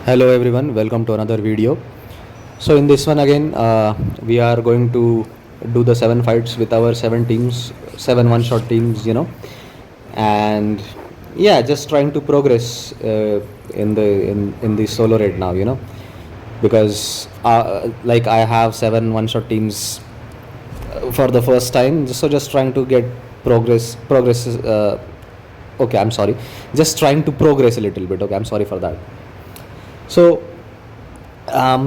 Hello everyone, welcome to another video. So in this one again, we are going to do the 7 fights with our 7 teams, 7 one-shot teams, and yeah, just trying to progress in the solo raid now, because like I have 7 one-shot teams for the first time, so just trying to get progress. Okay, I'm sorry, just trying to progress a little bit. Okay, I'm sorry for that. So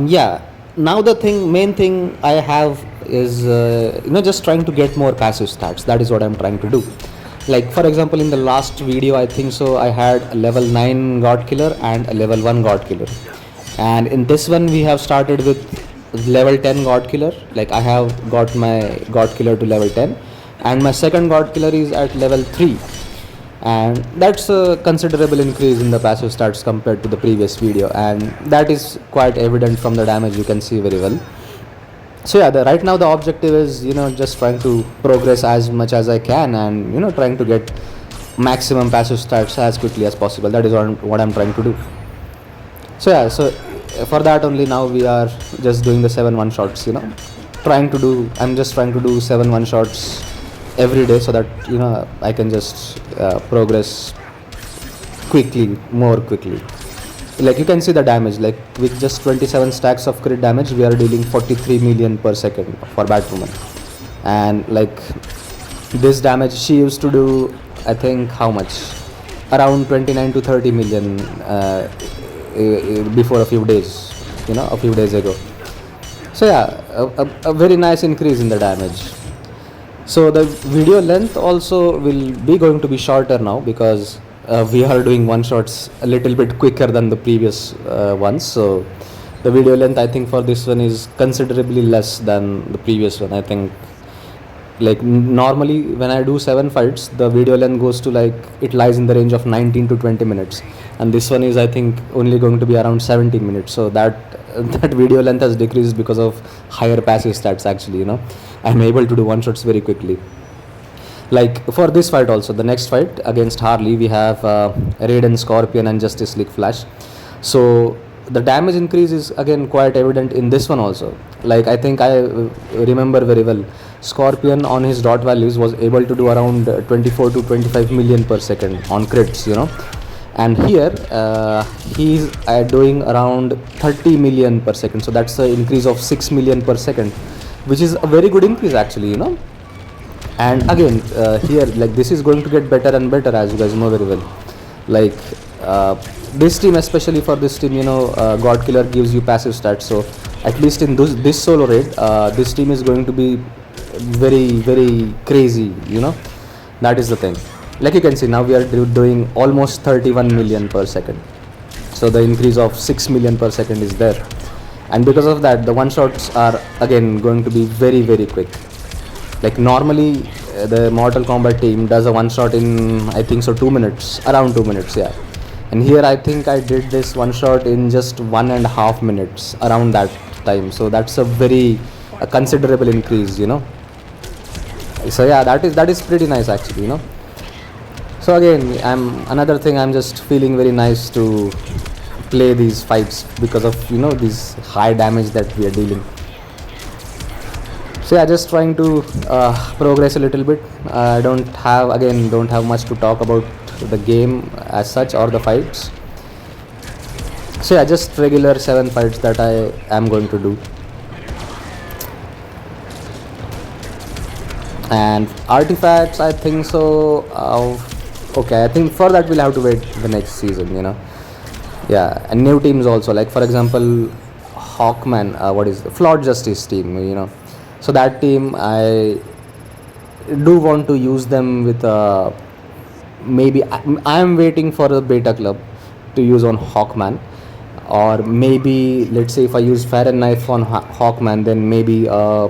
yeah, now the main thing I have is just trying to get more passive stats. That is what I'm trying to do. Like for example, in the last video, I think so I had a level 9 god killer and a level 1 god killer, and in this one we have started with level 10 god killer. Like I have got my god killer to level 10, and my second god killer is at level 3, and that's a considerable increase in the passive stats compared to the previous video, and that is quite evident from the damage. You can see very well. So yeah, right now the objective is just trying to progress as much as I can, and trying to get maximum passive stats as quickly as possible. That is what I'm trying to do. So yeah, so for that only now we are just doing the 7 1-shots. I'm just trying to do 7 1-shots every day, so that I can just progress more quickly. Like you can see the damage, like with just 27 stacks of crit damage we are dealing 43 million per second for Batwoman, and like this damage she used to do, I think, how much, around 29 to 30 million before a few days ago. So yeah, a very nice increase in the damage. So the video length also will be going to be shorter now, because we are doing one-shots a little bit quicker than the previous ones. So the video length, I think, for this one is considerably less than the previous one. I think, like normally when I do 7 fights, the video length goes to, like, it lies in the range of 19 to 20 minutes, and this one is, I think, only going to be around 17 minutes. So that video length has decreased because of higher passive stats. Actually, I'm able to do one-shots very quickly. Like for this fight also, the next fight against Harley, we have Raiden Scorpion and Justice League Flash. So the damage increase is again quite evident in this one also. Like I think I remember very well, Scorpion on his dot values was able to do around 24 to 25 million per second on crits, and here he's doing around 30 million per second. So that's an increase of 6 million per second, which is a very good increase actually. And again here, like, this is going to get better and better, as you guys know very well. Like this team, especially for this team, god killer gives you passive stats. So at least in this solo raid, this team is going to be very, very crazy. That is the thing. Like you can see, now we are doing almost 31 million per second. So the increase of 6 million per second is there, and because of that, the one-shots are again going to be very, very quick. Like normally the Mortal Kombat team does a one-shot in, I think so, 2 minutes, around 2 minutes, yeah. And here I think I did this one-shot in just 1.5 minutes, around that time. So that's a considerable increase, So yeah, that is pretty nice actually, So again, I'm just feeling very nice to play these fights because of this high damage that we are dealing. So yeah, just trying to progress a little bit. I don't have much to talk about the game as such, or the fights. So yeah, just regular 7 fights that I am going to do. And artifacts, I think so, okay, I think for that we'll have to wait the next season, Yeah, and new teams also, like for example Hawkman, what is the Flawed Justice team, So that team, I do want to use them with maybe I am waiting for a beta club to use on Hawkman, or maybe let's say if I use Fire and Knife on Hawkman, then maybe a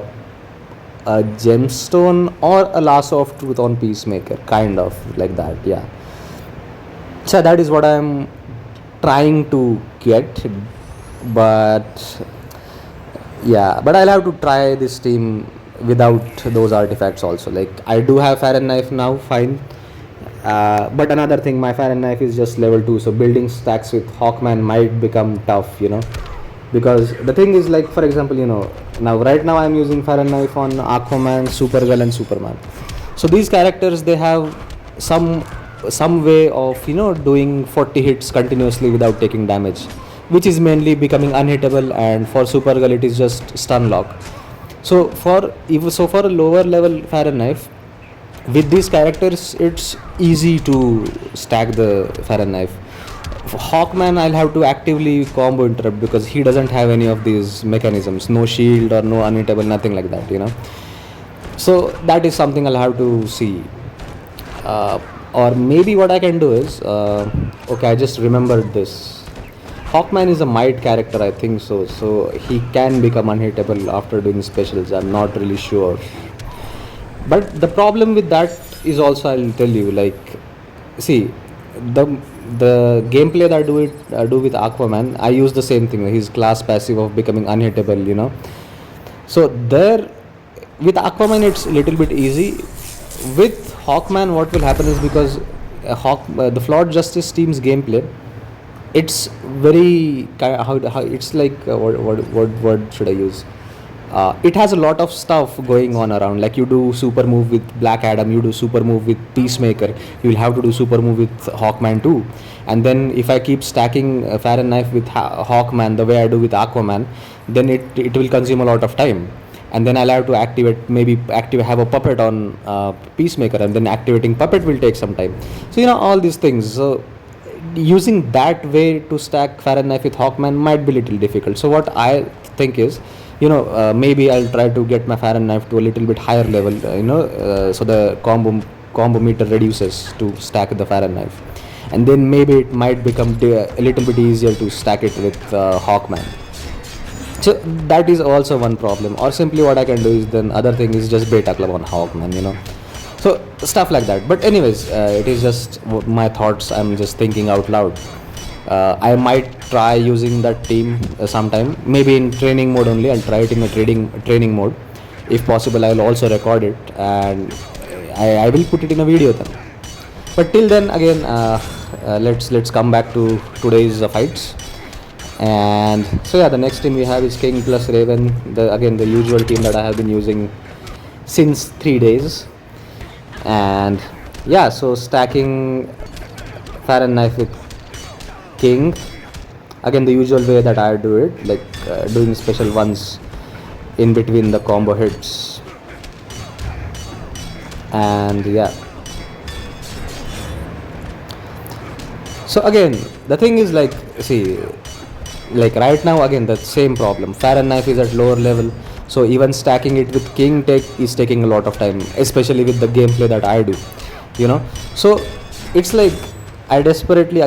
gemstone or a lasso of truth on Peacemaker, kind of like that, yeah. So that is what I am trying to get, but yeah, but I'll have to try this team without those artifacts also. Like I do have Fire and Knife now, fine, But another thing, my Fire and Knife is just level 2, so building stacks with Hawkman might become tough, because the thing is, like, for example, now right now I'm using Fire and Knife on Aquaman, Supergirl, and Superman. So these characters, they have some way of doing 40 hits continuously without taking damage, which is mainly becoming unhittable, and for Supergirl it is just stun lock. So for a lower level Fire and Knife, with these characters it's easy to stack the Fire and Knife. For Hawkman, I'll have to actively combo interrupt because he doesn't have any of these mechanisms, no shield or no unhittable, nothing like that. So that is something I'll have to see. Or maybe what I can do is, okay, I just remembered this. Hawkman is a might character, I think so. So he can become unhittable after doing specials. I'm not really sure. But the problem with that is also, I'll tell you, like, see, the gameplay that I do with Aquaman, I use the same thing. His class passive of becoming unhittable. So there, with Aquaman, it's a little bit easy. With Hawkman, what will happen is, because the Flawed Justice team's gameplay, it's very how it's like, what word should I use? It has a lot of stuff going on around. Like, you do super move with Black Adam, you do super move with Peacemaker, you will have to do super move with Hawkman too. And then if I keep stacking Fire and Knife with Hawkman the way I do with Aquaman, then it will consume a lot of time. And then I'll have to have a puppet on Peacemaker, and then activating puppet will take some time. So all these things. So using that way to stack Fire and Knife with Hawkman might be a little difficult. So what I think is, maybe I'll try to get my Fire and Knife to a little bit higher level, so the combo meter reduces to stack the Fire and Knife, and then maybe it might become a little bit easier to stack it with Hawkman. So that is also one problem. Or simply what I can do is, then other thing is just beta club on Hawkman. So stuff like that. But anyways, it is just my thoughts. I'm just thinking out loud. I might try using that team sometime, maybe in training mode only. I'll try it in a training mode. If possible, I'll also record it, and I will put it in a video then. But till then, again, let's come back to today's fights. And so yeah, the next team we have is King plus Raven, the usual team that I have been using since 3 days. And yeah, so stacking Fire and Knife with King, again the usual way that I do it, like doing special ones in between the combo hits. And yeah, so again the thing is, like, see, like right now again the same problem. Fire and Knife is at lower level, so even stacking it with King is taking a lot of time, especially with the gameplay that I do. So it's like I desperately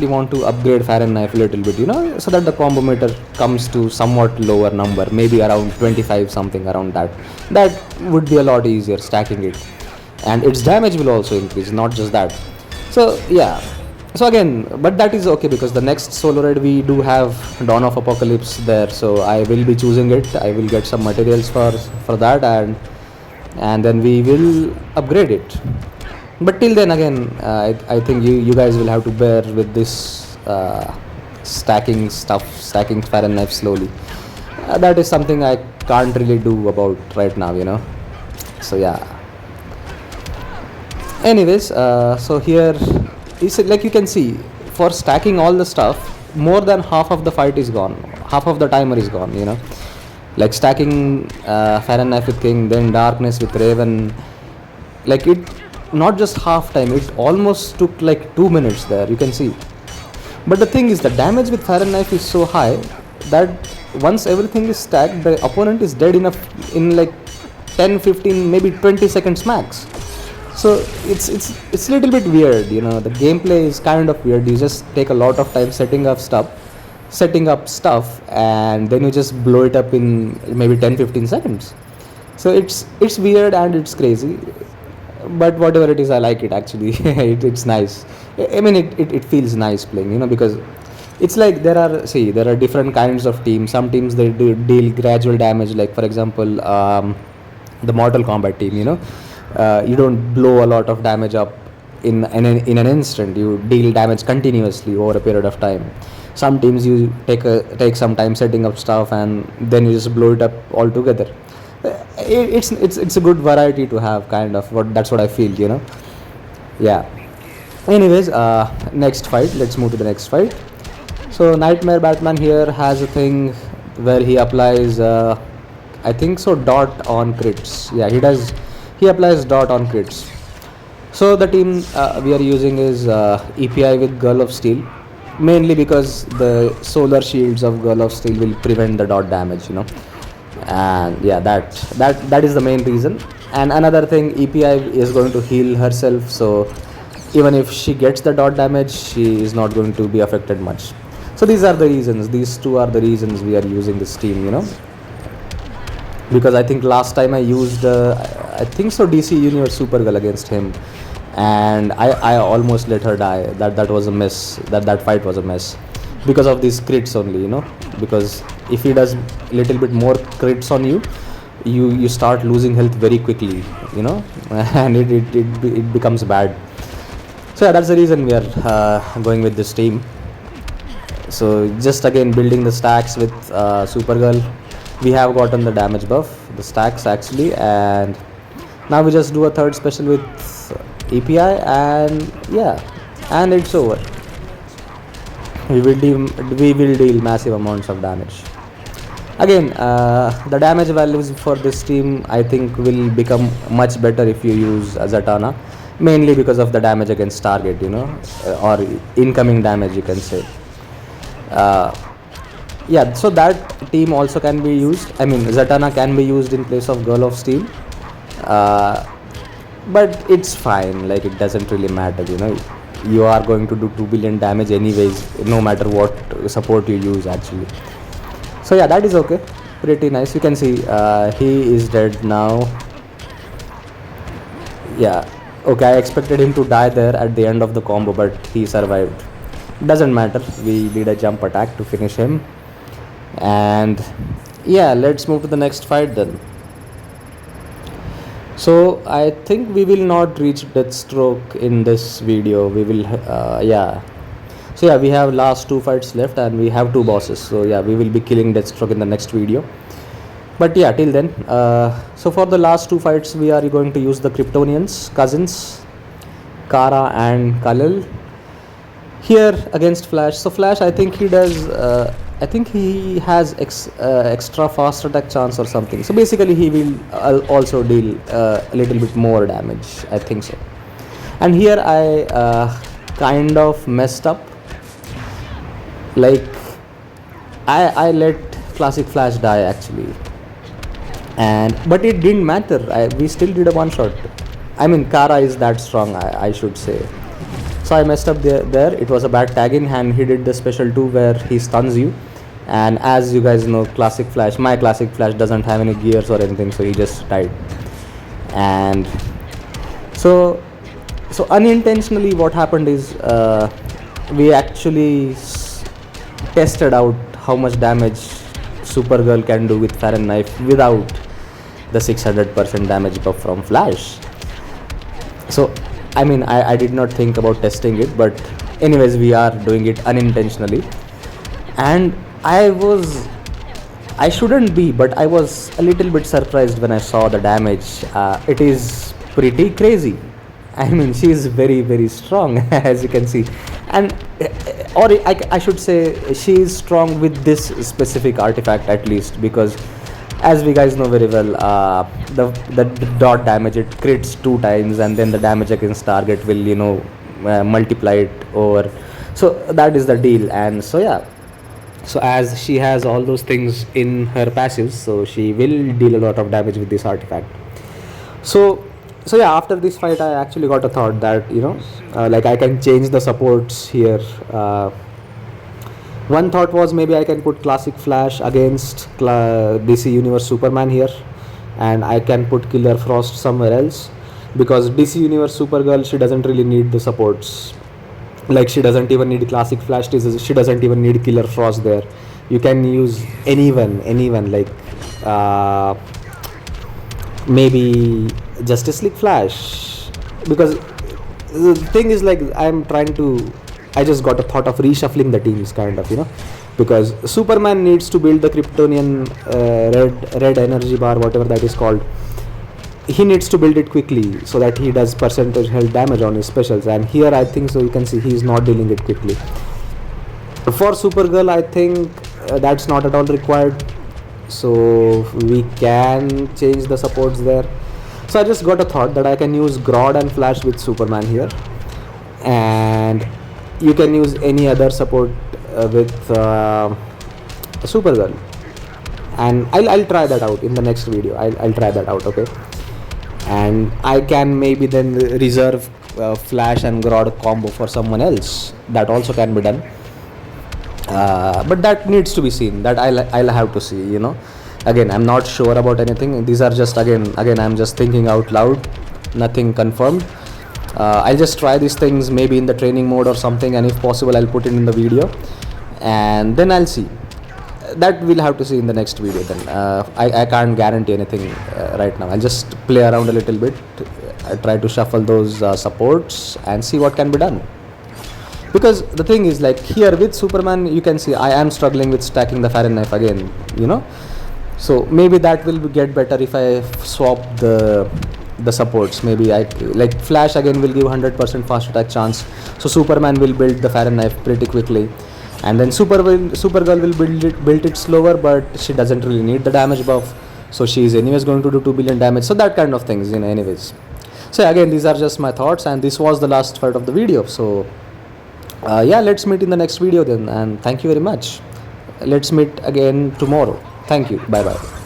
want to upgrade Fire and Knife a little bit, so that the combo meter comes to somewhat lower number, maybe around 25, something around that. That would be a lot easier stacking it, and its damage will also increase, not just that. So yeah, so again, but that is okay, because the next solo raid we do have Dawn of Apocalypse there, so I will be choosing it. I will get some materials for that, and then we will upgrade it. But till then, again, I think you guys will have to bear with this stacking Fire and Knife slowly. That is something I can't really do about right now, So yeah. Anyways, so here is, like, you can see, for stacking all the stuff, more than half of the fight is gone. Half of the timer is gone, Like stacking Fire and Knife with King, then Darkness with Raven. Like, it not just half time, it almost took like 2 minutes there, you can see. But the thing is, the damage with Fire and Knife is so high that once everything is stacked, the opponent is dead in like 10, 15, maybe 20 seconds max. So it's a little bit weird, the gameplay is kind of weird. You just take a lot of time setting up stuff, and then you just blow it up in maybe 10-15 seconds. So it's weird and it's crazy, but whatever it is, I like it actually. It's nice. I mean, it feels nice playing, because it's like there are different kinds of teams. Some teams, they deal gradual damage, like for example the Mortal Kombat team. You don't blow a lot of damage up in an instant. You deal damage continuously over a period of time. Some teams you take some time setting up stuff, and then you just blow it up altogether. It's a good variety to have, kind of. That's what I feel, Yeah. Anyways, next fight. Let's move to the next fight. So Nightmare Batman here has a thing where he applies, I think so, dot on crits. Yeah, he does. He applies dot on crits. So the team we are using is EPI with Girl of Steel, mainly because the solar shields of Girl of Steel will prevent the dot damage, and yeah, that is the main reason. And another thing, EPI is going to heal herself, so even if she gets the dot damage, she is not going to be affected much. So these are the reasons. These two are the reasons we are using this team, because I think last time I used I think so DC Universe Supergirl against him, and I almost let her die. That was a mess. That fight was a mess because of these crits only, because if he does little bit more crits on you, you start losing health very quickly, and it becomes bad. So yeah, that's the reason we are going with this team. So just again building the stacks with Supergirl. We have gotten the damage buff, the stacks actually, and now we just do a third special with EPI, and yeah, and it's over. We will deal massive amounts of damage. Again, the damage values for this team I think will become much better if you use Zatanna, mainly because of the damage against target, or incoming damage, you can say. Yeah, so that team also can be used. I mean, Zatanna can be used in place of Girl of Steel, but it's fine. Like, it doesn't really matter, You are going to do 2 billion damage anyways, no matter what support you use actually. So yeah, that is okay. Pretty nice. You can see he is dead now. Yeah. Okay, I expected him to die there at the end of the combo, but he survived. Doesn't matter. We did a jump attack to finish him. And yeah, let's move to the next fight then. So I think we will not reach Deathstroke in this video. We will yeah. So yeah, we have last 2 fights left, and we have 2 bosses. So yeah, we will be killing Deathstroke in the next video. But yeah, till then, so for the last 2 fights, we are going to use the Kryptonians, cousins, Kara and Kal-El, here against Flash. So Flash, I think he does, I think he has extra fast attack chance or something. So basically he will also deal a little bit more damage, I think so. And here I kind of messed up. Like, I let Classic Flash die actually, but it didn't matter. We still did a one shot. I mean, Kara is that strong, I should say. So I messed up there. It was a bad tagging, and he did the special 2 where he stuns you. And as you guys know, my Classic Flash doesn't have any gears or anything, so he just died. And so unintentionally what happened is we actually tested out how much damage Supergirl can do with Farron Knife without the 600% damage buff from Flash. So I mean, I did not think about testing it, but anyways, we are doing it unintentionally. And I shouldn't be, but I was a little bit surprised when I saw the damage. It is pretty crazy. I mean, she is very, very strong, as you can see. And or I should say she is strong with this specific artifact, at least, because as we guys know very well, the dot damage, it crits 2 times, and then the damage against target will multiply it over. So that is the deal. And so yeah, so as she has all those things in her passives, so she will deal a lot of damage with this artifact. So yeah, after this fight I actually got a thought that like I can change the supports here. One thought was maybe I can put Classic Flash against DC Universe Superman here, and I can put Killer Frost somewhere else, because DC Universe Supergirl, she doesn't really need the supports. Like, she doesn't even need Classic Flash, she doesn't even need Killer Frost there. You can use anyone like maybe Justice League Flash, because the thing is like I just got a thought of reshuffling the teams, kind of, because Superman needs to build the Kryptonian red energy bar, whatever that is called. He needs to build it quickly so that he does percentage health damage on his specials, and here I think so you can see he is not dealing it quickly. For Supergirl, I think that's not at all required, so we can change the supports there. So I just got a thought that I can use Grodd and Flash with Superman here, and you can use any other support with Supergirl, and I'll try that out in the next video. I'll try that out, okay? And I can maybe then reserve Flash and Grodd combo for someone else. That also can be done, but that needs to be seen. That I'll have to see. Again, I'm not sure about anything. These are just again I'm just thinking out loud, nothing confirmed. I'll just try these things maybe in the training mode or something, and if possible I'll put it in the video, and then I'll see. That we'll have to see in the next video then. I can't guarantee anything right now. I'll just play around a little bit. I try to shuffle those supports and see what can be done, because the thing is like here with Superman, you can see I am struggling with stacking the Fahrenheit again, so maybe that will get better if I swap the supports. Maybe I like Flash again will give 100% fast attack chance, so Superman will build the Fahrenheit pretty quickly, and then Supergirl will build it slower, but she doesn't really need the damage buff, so she is anyways going to do 2 billion damage. So that kind of things, anyways. So again, these are just my thoughts, and this was the last part of the video. So yeah, let's meet in the next video then, and thank you very much. Let's meet again tomorrow. Thank you. Bye bye.